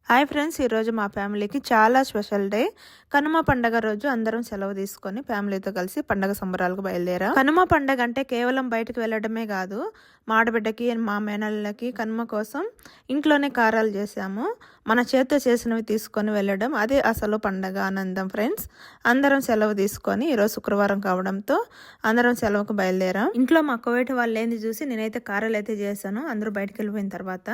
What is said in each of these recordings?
Hi friends, ఈరోజు మా ఫ్యామిలీకి చాలా స్పెషల్ డే. కనుమ పండగ రోజు అందరం సెలవు తీసుకొని ఫ్యామిలీతో కలిసి పండగ సంబరాలకు బయలుదేరాం. కనుమ పండగ అంటే కేవలం బయటకు వెళ్ళడమే కాదు, మా ఆడబిడ్డకి మా మేనళ్ళకి కనుమ కోసం ఇంట్లోనే కారాలు చేసాము. మన చేతితో చేసినవి తీసుకొని వెళ్ళడం అదే అసలు పండగ ఆనందం. ఫ్రెండ్స్, అందరం సెలవు తీసుకొని ఈరోజు శుక్రవారం కావడంతో అందరం సెలవుకు బయలుదేరాం. ఇంట్లో మా కోవేటి వాళ్ళు ఏంది చూసి నేనైతే కారాలు అయితే చేశాను. అందరూ బయటకు వెళ్ళిపోయిన తర్వాత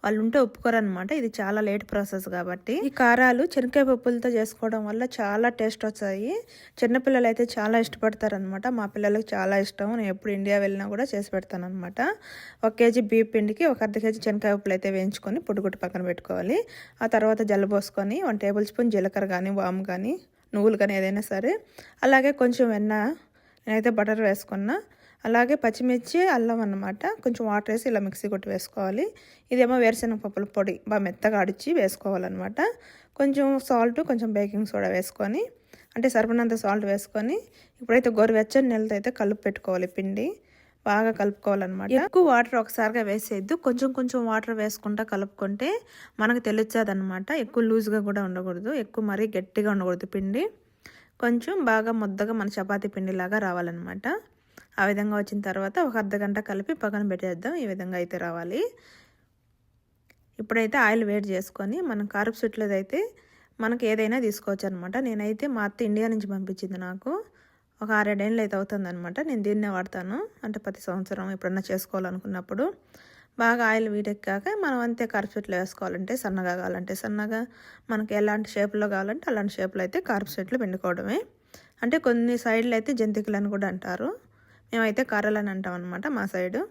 వాళ్ళు ఉంటే ఒప్పుకోరనమాట. ఇది చాలా లేట్ ప్రాసెస్ కాబట్టి ఈ కారాలు శనగకాయ పప్పులతో చేసుకోవడం వల్ల చాలా టేస్ట్ వచ్చాయి. చిన్నపిల్లలు అయితే చాలా ఇష్టపడతారనమాట. మా పిల్లలకి చాలా ఇష్టం. నేను ఎప్పుడు ఇండియా వెళ్ళినా కూడా చేసి పెడతాను అనమాట. 1 కేజీ బియ్య పిండికి 1 అర్ధ కేజీ శనగకాయ పప్పులు అయితే వేయించుకొని పొడిగుట్టు పక్కన పెట్టుకోవాలి. ఆ తర్వాత జల్లబోసుకొని 1 టేబుల్ స్పూన్ జీలకర్ర కానీ వాము కానీ నువ్వులు కానీ ఏదైనా సరే, అలాగే కొంచెం వెన్న, నేనైతే బటర్ వేసుకున్నా, అలాగే పచ్చిమిర్చి అల్లం అన్నమాట. కొంచెం వాటర్ వేసి ఇలా మిక్సీ కొట్టి వేసుకోవాలి. ఇదేమో వేరుశనగ పప్పుల పొడి బాగా మెత్తగా అడిచి వేసుకోవాలన్నమాట. కొంచెం సాల్ట్, కొంచెం బేకింగ్ సోడా వేసుకొని, అంటే సరిపడినంత సాల్ట్ వేసుకొని ఇప్పుడైతే గోరువెచ్చని నీళ్ళతో అయితే కలుపు పెట్టుకోవాలి. పిండి బాగా కలుపుకోవాలన్నమాట. ఎక్కువ వాటర్ ఒకసారిగా వేసేయద్దు, కొంచెం కొంచెం వాటర్ వేసుకుంటా కలుపుకుంటే మనకు తెలుస్తుంది అనమాట. ఎక్కువ లూజ్గా కూడా ఉండకూడదు, ఎక్కువ మరీ గట్టిగా ఉండకూడదు. పిండి కొంచెం బాగా ముద్దగా మన చపాతీ పిండిలాగా రావాలన్నమాట. ఆ విధంగా వచ్చిన తర్వాత 1 అర్ధ గంట కలిపి పక్కన పెట్టేద్దాం. ఈ విధంగా అయితే రావాలి. ఇప్పుడైతే ఆయిల్ వేడి చేసుకొని మనం కారపు స్వీట్లది అయితే మనకు ఏదైనా తీసుకోవచ్చు అనమాట. నేనైతే మా అత్త ఇండియా నుంచి పంపించింది. నాకు ఒక 6-7 ఏళ్ళు అయితే అవుతుందన్నమాట. నేను దీన్నే వాడతాను, అంటే ప్రతి సంవత్సరం ఎప్పుడన్నా చేసుకోవాలనుకున్నప్పుడు. బాగా ఆయిల్ వీటెక్కాక మనం అంతే కారపు స్వీట్లు వేసుకోవాలంటే సన్నగా కావాలంటే సన్నగా, మనకి ఎలాంటి షేప్లో కావాలంటే అలాంటి షేప్లో అయితే కారపు స్వీట్లు పిండుకోవడమే. అంటే కొన్ని సైడ్లు అయితే జంతికలు అని కూడా అంటారు, మేమైతే కారాలని అంటాం అనమాట మా సైడు.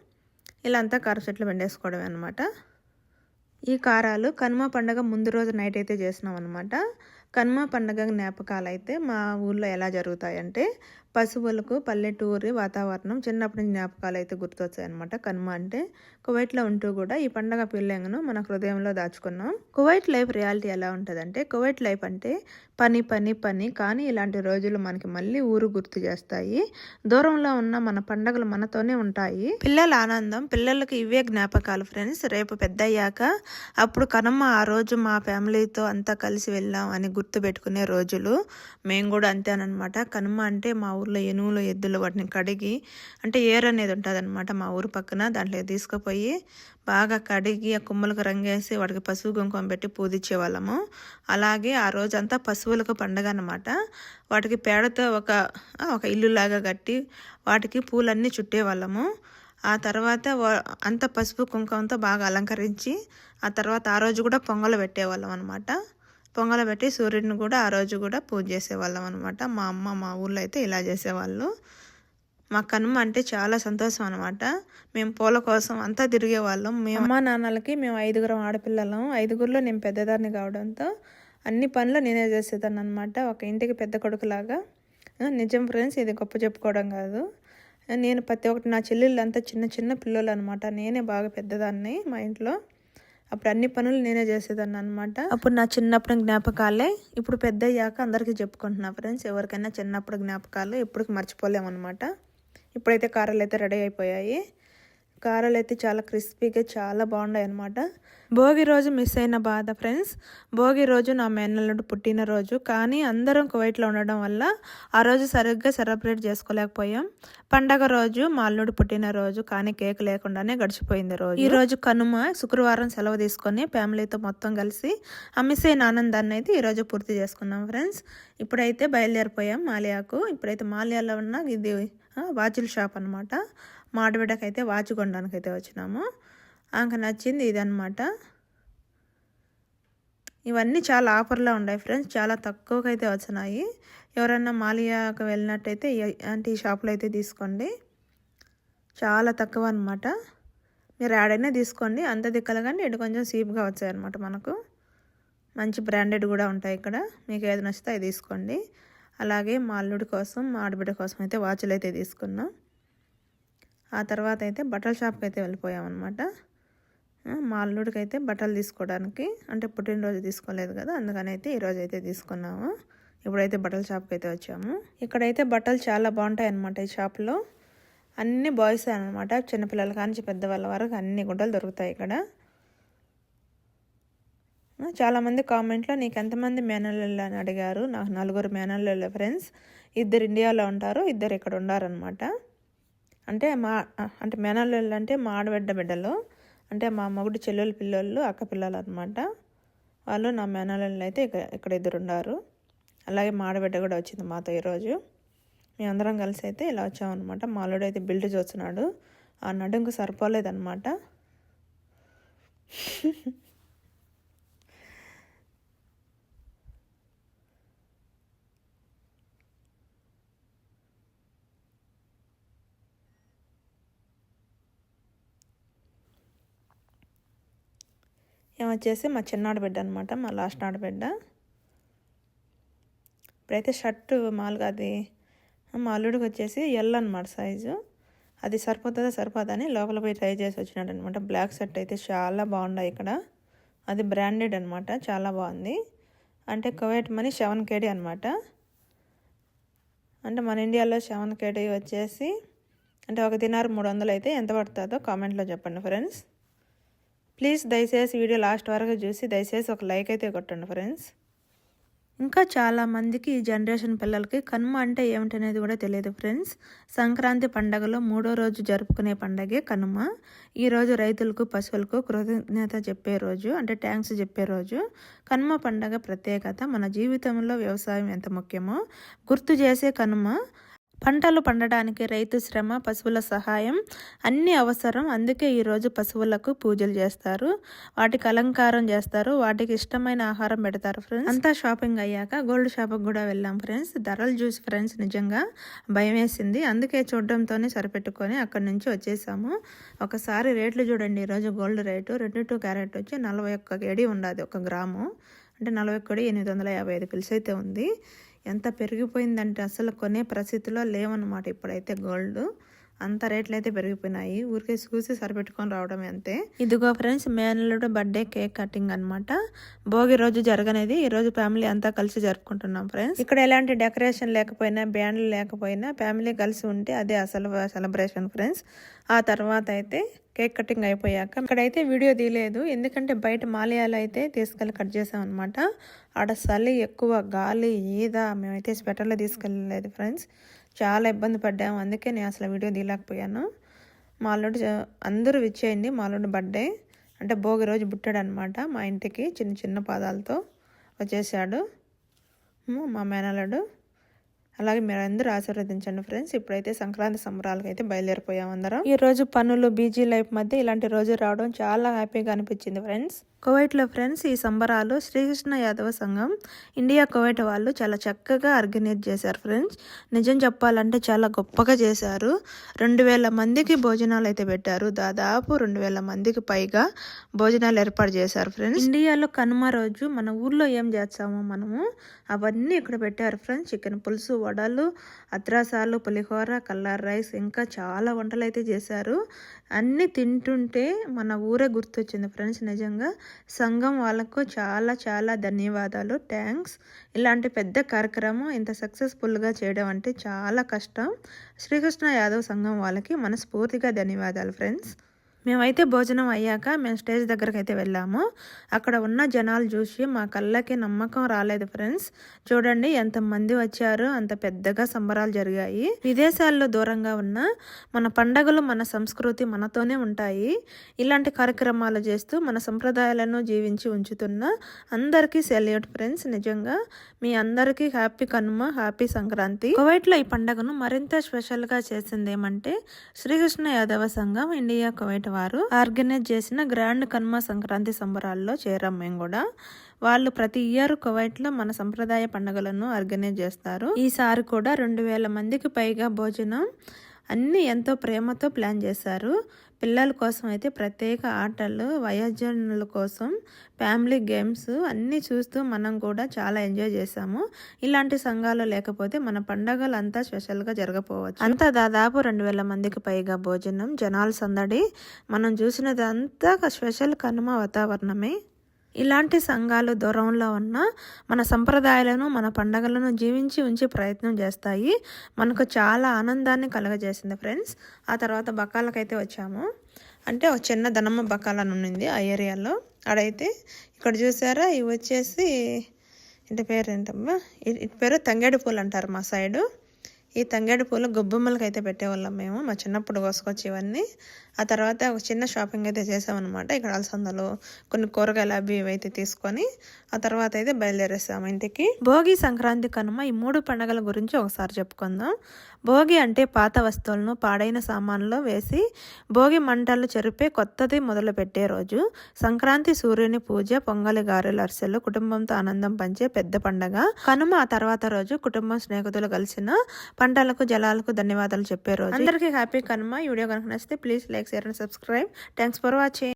ఇలా అంతా కారపు చెట్లు వెండేసుకోవడమే అనమాట. ఈ కారాలు కనుమ పండగ ముందు రోజు నైట్ అయితే చేసినాం అనమాట. కనుమ పండగ జ్ఞాపకాలు అయితే మా ఊళ్ళో ఎలా జరుగుతాయంటే, పశువులకు పల్లెటూరి వాతావరణం చిన్నప్పటి జ్ఞాపకాలు అయితే గుర్తొచ్చాయి అనమాట. కనుమ అంటే కువైట్లో ఉంటూ కూడా ఈ పండగ ఫీలింగ్ను మన హృదయంలో దాచుకున్నాం. కువైట్ లైఫ్ రియాలిటీ ఎలా ఉంటుందంటే, కువైట్ లైఫ్ అంటే పని పని పని, కానీ ఇలాంటి రోజులు మనకి మళ్ళీ ఊరు గుర్తు చేస్తాయి. దూరంలో ఉన్న మన పండగలు మనతోనే ఉంటాయి. పిల్లల ఆనందం, పిల్లలకి ఇవే జ్ఞాపకాలు ఫ్రెండ్స్. రేపు పెద్ద అయ్యాక అప్పుడు కనుమ ఆ రోజు మా ఫ్యామిలీతో అంతా కలిసి వెళ్ళాం అని గుర్తు పెట్టుకునే రోజులు. మేము కూడా అంతేనమాట. కనుమ అంటే మా ఊర్లో ఎనువులు ఎద్దులు వాటిని కడిగి, అంటే ఏరు అనేది ఉంటుంది అనమాట మా ఊరు పక్కన, దాంట్లో తీసుకుపోయి బాగా కడిగి ఆ కొమ్మలకు రంగేసి వాటికి పసుపు కుంకుమ పెట్టి పూజించేవాళ్ళము. అలాగే ఆ రోజంతా పశువులకు పండుగ అనమాట. వాటికి పేడతో ఒక ఇల్లులాగా కట్టి వాటికి పూలన్నీ చుట్టేవాళ్ళము. ఆ తర్వాత అంత పసుపు కుంకుమతో బాగా అలంకరించి ఆ తర్వాత ఆ రోజు కూడా పొంగలు పెట్టేవాళ్ళం అనమాట. పొంగలు పెట్టి సూర్యుడిని కూడా ఆ రోజు కూడా పూజ చేసేవాళ్ళం అనమాట. మా అమ్మ మా ఊళ్ళో అయితే ఇలా చేసేవాళ్ళు. మా కనుమ అంటే చాలా సంతోషం అనమాట. మేము పూల కోసం అంతా తిరిగేవాళ్ళం. మేము అమ్మా నాన్నలకి మేము 5గురం ఆడపిల్లలం. 5గురిలో నేను పెద్దదాన్ని కావడంతో అన్ని పనులు నేనే చేసేదాన్ని అనమాట. ఒక ఇంటికి పెద్ద కొడుకులాగా. నిజం ఫ్రెండ్స్, ఇది గొప్ప చెప్పుకోవడం కాదు. నేను ప్రతి ఒక్కటి, నా చెల్లెళ్ళు అంతా చిన్న చిన్న పిల్లలు అనమాట. నేనే బాగా పెద్దదాన్ని మా ఇంట్లో. అప్పుడు అన్ని పనులు నేనే చేసేదాన్ని అనమాట. అప్పుడు నా చిన్నప్పుడు జ్ఞాపకాలే ఇప్పుడు పెద్ద అయ్యాక అందరికీ చెప్పుకుంటున్నా ఫ్రెండ్స్. ఎవరికైనా చిన్నప్పుడు జ్ఞాపకాలు ఎప్పటికి మర్చిపోలేమన్నమాట. ఇప్పుడైతే కారాలు అయితే రెడీ అయిపోయాయి. కారాలు అయితే చాలా క్రిస్పీగా చాలా బాగున్నాయి అనమాట. భోగి రోజు మిస్ అయిన బాధ ఫ్రెండ్స్. భోగి రోజు నా మేనల్లుడు పుట్టినరోజు, కానీ అందరం కువైట్లో ఉండడం వల్ల ఆ రోజు సరిగ్గా సెలబ్రేట్ చేసుకోలేకపోయాం. పండగ రోజు మా అల్లుడు పుట్టినరోజు, కానీ కేక్ లేకుండానే గడిచిపోయింది రోజు. ఈ రోజు కనుమ శుక్రవారం సెలవు తీసుకొని ఫ్యామిలీతో మొత్తం కలిసి ఆ మిస్ అయిన ఆనందాన్ని అయితే ఈరోజు పూర్తి చేసుకున్నాం ఫ్రెండ్స్. ఇప్పుడైతే బయలుదేరిపోయాం మాలియాకు. ఇప్పుడైతే మాలియాలో ఉన్న ఇది వాచుల షాప్ అనమాట. మా ఆడబిడ్డకైతే వాచ్ కొనడానికి అయితే వచ్చినాము. ఆమెకు నచ్చింది ఇదనమాట. ఇవన్నీ చాలా ఆఫర్లో ఉన్నాయి ఫ్రెండ్స్, చాలా తక్కువకైతే వచ్చినాయి. ఎవరన్నా మాలియాకు వెళ్ళినట్టయితే ఈ షాప్లో అయితే తీసుకోండి, చాలా తక్కువ అనమాట. మీరు ఆడైనా తీసుకోండి, అంత దిక్కలు కానీ ఇటు కొంచెం చీప్గా వచ్చాయి అనమాట. మనకు మంచి బ్రాండెడ్ కూడా ఉంటాయి ఇక్కడ. మీకు ఏది నచ్చితే అది తీసుకోండి. అలాగే మా అల్లుడి కోసం మా ఆడబిడ్డ కోసం అయితే వాచ్లు అయితే తీసుకున్నాం. ఆ తర్వాత అయితే బట్టల షాప్కి అయితే వెళ్ళిపోయామన్నమాట. మా అల్లుడికి అయితే బట్టలు తీసుకోవడానికి, అంటే పుట్టినరోజు తీసుకోలేదు కదా, అందుకని అయితే ఈరోజు అయితే తీసుకున్నాము. ఇప్పుడైతే బట్టల షాప్కి అయితే వచ్చాము. ఇక్కడైతే బట్టలు చాలా బాగుంటాయి అన్నమాట. ఈ షాప్లో అన్ని బాయ్స్ అనమాట. చిన్నపిల్లల కానించి పెద్దవాళ్ళ వరకు అన్ని గుడ్డలు దొరుకుతాయి ఇక్కడ. చాలామంది కామెంట్లో నీకు ఎంతమంది మేనల్లుళ్ళు అని అడిగారు. నాకు 4 మేనల్లుళ్ళు ఫ్రెండ్స్. 2 ఇండియాలో ఉంటారు, 2 ఇక్కడ ఉండారనమాట. అంటే మేనల్లుళ్ళు అంటే మా ఆడబిడ్డ బిడ్డలు, అంటే మా మొగుడు చెల్లెలు పిల్లలు అక్క పిల్లలు అనమాట. వాళ్ళు నా మేనల్లుళ్ళు అయితే ఇక్కడ 2 ఉన్నారు. అలాగే మా ఆడబిడ్డ కూడా వచ్చింది మాతో ఈరోజు. మేమందరం కలిసి అయితే ఇలా వచ్చామన్నమాట. మా అల్లుడు అయితే బిల్డ్ చూస్తున్నాడు, ఆ నడుంకు సరిపోలేదన్నమాట. ఏమొచ్చేసి మా చిన్న ఆడబిడ్డ అనమాట, మా లాస్ట్ ఆడబిడ్డ. ఇప్పుడైతే షర్టు మామూలుగా అది మా అల్లుడికి వచ్చేసి ఎల్ అనమాట సైజు. అది సరిపోతుందా సరిపోదని లోపల పోయి ట్రై చేసి వచ్చినాడు అనమాట. బ్లాక్ షర్ట్ అయితే చాలా బాగున్నాయి ఇక్కడ. అది బ్రాండెడ్ అనమాట, చాలా బాగుంది. అంటే కువైట్ మనీ 7 KD అనమాట. అంటే మన ఇండియాలో 7 KD వచ్చేసి అంటే 1 దినార్ 300 అయితే ఎంత పడుతుందో కామెంట్లో చెప్పండి ఫ్రెండ్స్. ప్లీజ్ దయచేసి వీడియో లాస్ట్ వరకు చూసి దయచేసి ఒక లైక్ అయితే కొట్టండి ఫ్రెండ్స్. ఇంకా చాలామందికి ఈ జనరేషన్ పిల్లలకి కనుమ అంటే ఏమిటనేది కూడా తెలియదు ఫ్రెండ్స్. సంక్రాంతి పండగలో 3వ రోజు జరుపుకునే పండగే కనుమ. ఈరోజు రైతులకు పశువులకు కృతజ్ఞత చెప్పే రోజు, అంటే థ్యాంక్స్ చెప్పే రోజు. కనుమ పండగ ప్రత్యేకత మన జీవితంలో వ్యవసాయం ఎంత ముఖ్యమో గుర్తు చేసే కనుమ. పంటలు పండడానికి రైతు శ్రమ, పశువుల సహాయం అన్నీ అవసరం. అందుకే ఈరోజు పశువులకు పూజలు చేస్తారు, వాటికి అలంకారం చేస్తారు, వాటికి ఇష్టమైన ఆహారం పెడతారు ఫ్రెండ్స్. అంతా షాపింగ్ అయ్యాక గోల్డ్ షాప్కి కూడా వెళ్ళాం ఫ్రెండ్స్. ధరలు చూసి ఫ్రెండ్స్ నిజంగా భయం వేసింది. అందుకే చూడడంతోనే సరిపెట్టుకొని అక్కడి నుంచి వచ్చేసాము. ఒకసారి రేట్లు చూడండి. ఈరోజు గోల్డ్ రేటు 22 క్యారెట్ వచ్చి 41 KD ఉండదు 1 గ్రాము. అంటే 41 KD 855 పిల్స్ అయితే ఉంది. ఎంత పెరిగిపోయిందంటే అసలు కొనే పరిస్థితిలో లేవన్నమాట. ఇప్పుడైతే గోల్డ్ అంత రేట్లు అయితే పెరిగిపోయినాయి. ఊరికే చూసి సరిపెట్టుకొని రావడమే అంతే. ఇదిగో ఫ్రెండ్స్ మేనల్లుడు బర్త్డే కేక్ కటింగ్ అనమాట. భోగి రోజు జరగనేది ఈరోజు ఫ్యామిలీ అంతా కలిసి జరుపుకుంటున్నాం ఫ్రెండ్స్. ఇక్కడ ఎలాంటి డెకరేషన్ లేకపోయినా, బ్యాండ్లు లేకపోయినా ఫ్యామిలీ కలిసి ఉంటే అదే అసలు సెలబ్రేషన్ ఫ్రెండ్స్. ఆ తర్వాత అయితే కేక్ కటింగ్ అయిపోయాక ఇక్కడైతే వీడియో తీయలేదు, ఎందుకంటే బయట మాలయాలు అయితే తీసుకెళ్ళి కట్ చేసాం అనమాట. ఆడ చలి ఎక్కువ, గాలి, ఈద, మేమైతే స్వెటర్లో తీసుకెళ్ళలేదు ఫ్రెండ్స్. చాలా ఇబ్బంది పడ్డాము, అందుకే నేను అసలు వీడియో తీయలేకపోయాను. మా అల్లుడు అందరూ విచ్చేయండి. మా అల్లుడు బర్త్డే అంటే భోగి రోజు పుట్టాడు అనమాట. మా ఇంటికి చిన్న చిన్న పాదాలతో వచ్చేసాడు మా మేనల్లుడు. అలాగే మీరు అందరూ ఆశీర్వదించండి ఫ్రెండ్స్. ఇప్పుడైతే సంక్రాంతి సంబరాలకు అయితే బయలుదేరిపోయాం అందరం. ఈ రోజు పనులు బిజీ లైఫ్ మధ్య ఇలాంటి రోజు రావడం చాలా హ్యాపీగా అనిపించింది ఫ్రెండ్స్. కువైట్లో ఫ్రెండ్స్ ఈ సంబరాలు శ్రీకృష్ణ యాదవ సంఘం ఇండియా కువైట్ వాళ్ళు చాలా చక్కగా ఆర్గనైజ్ చేశారు ఫ్రెండ్స్. నిజం చెప్పాలంటే చాలా గొప్పగా చేశారు. 2000 మందికి భోజనాలు అయితే పెట్టారు. దాదాపు 2000 మందికి పైగా భోజనాలు ఏర్పాటు చేశారు ఫ్రెండ్స్. ఇండియాలో కనుమ రోజు మన ఊర్లో ఏం చేస్తామో మనము అవన్నీ ఇక్కడ పెట్టారు ఫ్రెండ్స్. చికెన్ పులుసు, వడలు, అత్రాసాలు, పులిహోర, కల్లార్ రైస్, ఇంకా చాలా వంటలు అయితే చేశారు. అన్నీ తింటుంటే మన ఊరే గుర్తొచ్చింది ఫ్రెండ్స్. నిజంగా సంఘం వాళ్ళకు చాలా చాలా ధన్యవాదాలు, థ్యాంక్స్. ఇలాంటి పెద్ద కార్యక్రమం ఇంత సక్సెస్ఫుల్గా చేయడం అంటే చాలా కష్టం. శ్రీకృష్ణ యాదవ్ సంఘం వాళ్ళకి మనస్ఫూర్తిగా ధన్యవాదాలు ఫ్రెండ్స్. మేమైతే భోజనం అయ్యాక మేము స్టేజ్ దగ్గరకు అయితే వెళ్ళాము. అక్కడ ఉన్న జనాలు చూసి మా కళ్ళకి నమ్మకం రాలేదు ఫ్రెండ్స్. చూడండి ఎంతమంది వచ్చారు, అంత పెద్దగా సంబరాలు జరిగాయి. విదేశాల్లో దూరంగా ఉన్న మన పండగలు, మన సంస్కృతి మనతోనే ఉంటాయి. ఇలాంటి కార్యక్రమాలు చేస్తూ మన సంప్రదాయాలను జీవించి ఉంచుతున్న అందరికీ సెల్యూట్ ఫ్రెండ్స్. నిజంగా మీ అందరికీ హ్యాపీ కనుమ, హ్యాపీ సంక్రాంతి. కువైట్లో ఈ పండుగను మరింత స్పెషల్గా చేసింది ఏమంటే శ్రీకృష్ణ యాదవ సంఘం ఇండియా కువైట్ వారు ఆర్గనైజ్ చేసిన గ్రాండ్ కనుమ సంక్రాంతి సంబరాల్లో చేరాం మేము కూడా. వాళ్ళు ప్రతి ఇయర్ కువైట్లో మన సంప్రదాయ పండుగలను ఆర్గనైజ్ చేస్తారు. ఈసారి కూడా 2000 మందికి పైగా భోజనం అన్నీ ఎంతో ప్రేమతో ప్లాన్ చేశారు. పిల్లల కోసం అయితే ప్రత్యేక ఆటలు, వయోజనుల కోసం ఫ్యామిలీ గేమ్స్ అన్నీ చూస్తూ మనం కూడా చాలా ఎంజాయ్ చేసాము. ఇలాంటి సంఘాలు లేకపోతే మన పండగలు అంతా స్పెషల్గా జరగపోవచ్చు. అంతా దాదాపు 2000 మందికి పైగా భోజనం, జనాల సందడి, మనం చూసినది అంతా స్పెషల్ కనుమ వాతావరణమే. ఇలాంటి సంఘాలు దూరంలో ఉన్న మన సంప్రదాయాలను, మన పండగలను జీవించి ఉంచే ప్రయత్నం చేస్తాయి. మనకు చాలా ఆనందాన్ని కలగజేసింది ఫ్రెండ్స్. ఆ తర్వాత బకాలకైతే వచ్చాము. అంటే ఒక చిన్న ధనమ్మ బకాలని ఉన్నింది ఆ ఏరియాలో. ఆడైతే ఇక్కడ చూసారా ఇవి వచ్చేసి ఇంటి పేరు ఏంటమ్మా, ఇటు పేరు తంగేడు పూలు అంటారు మా సైడు. ఈ తంగేడు పూలు గొబ్బెమ్మలకి అయితే పెట్టేవాళ్ళం మేము మా చిన్నప్పుడు కోసుకొచ్చి ఇవన్నీ. ఆ తర్వాత ఒక చిన్న షాపింగ్ అయితే చేసామన్నమాట. ఇక్కడ అలసందలు కొన్ని కూరగాయలు అవి ఇవి అయితే తీసుకొని ఆ తర్వాత అయితే బయలుదేరేసాము ఇంటికి. భోగి, సంక్రాంతి, కనుమ ఈ 3 పండుగల గురించి ఒకసారి చెప్పుకుందాం. భోగి అంటే పాత వస్తువులను పాడైన సామాన్లో వేసి భోగి మంటలు చెరిపే కొత్తది మొదలు పెట్టే రోజు. సంక్రాంతి సూర్యుని పూజ, పొంగలి, గారెలు, అరిసెలు, కుటుంబంతో ఆనందం పంచే పెద్ద పండగ. కనుమ ఆ తర్వాత రోజు కుటుంబం స్నేహితులు కలిసిన పంటలకు జలాలకు ధన్యవాదాలు చెప్పే రోజు. అందరికీ హ్యాపీ కనుమ. ఈ వీడియో కనుక నచ్చితే please like, share and subscribe. Thanks for watching.